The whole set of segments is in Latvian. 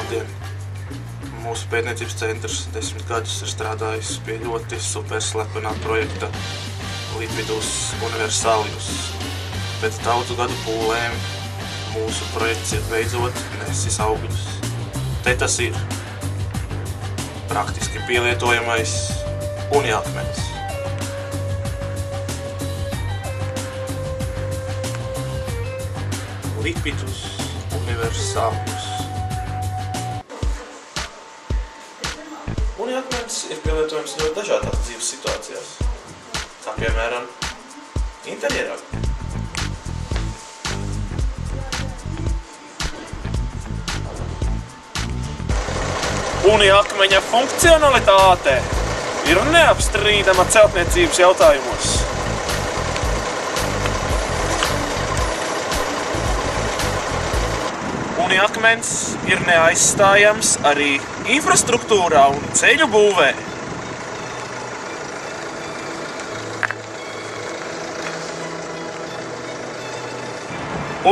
Labdien! Mūsu pētniecības centrs 10 gadus ir strādājis pie ļoti superslepenā projekta Liquidus Universalius. Pēc daudzu gadu pūlēm mūsu projekts ir beidzot nesis augļus. Te tas ir praktiski pielietojamais uniakmens. Liquidus Universalius. Uniakmens ir pielietojams ļoti dažādās dzīves situācijās, kā piemēram interjerā. Uniakmeņa funkcionalitāte ir neapstrīdama celtniecības jautājumos. Uniakmens ir neaizstājams arī infrastruktūrā un ceļu būvē.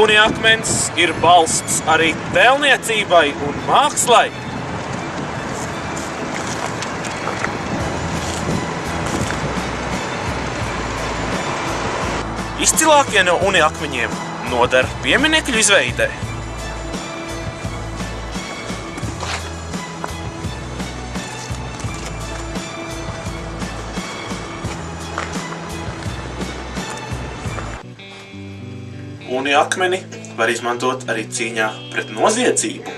Uniakmens ir balsts arī tēlniecībai un mākslai. Izcilākie no uniakmeņiem noder pieminekļu izveidē. Uniakmeni var izmantot arī cīņā pret noziedzību.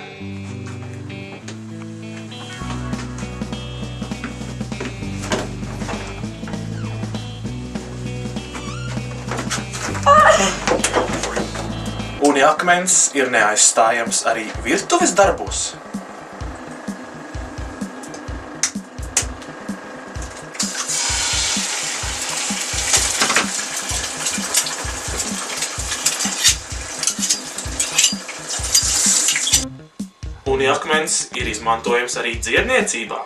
Uniakmens ir neaizstājams arī virtuves darbos. Uniakmens ir izmantojams arī dziedniecībā.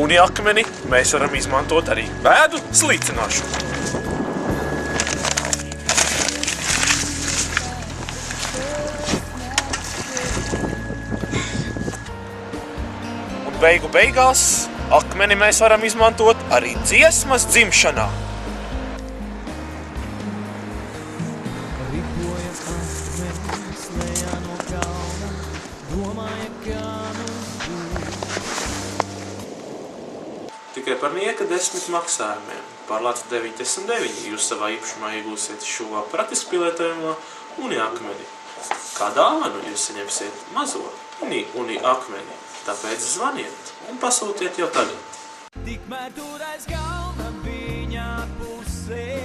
Uniakmeni mēs varam izmantot arī pēdu slīcināšanai. Beigu beigās akmeni mēs varam izmantot arī dziesmas dzimšanā. Tikai par nieka 10 maksājumiem pārlāc 99 jūs savā īpašumā iegūsiet šo praktiski pielietojamo uniakmeni. Kā dāvanu jūs saņemsiet mazo uniakmeni. Tāpēc zvaniet un pasūtiet jau tagad. Tikmēr tur aiz galda viņa pusē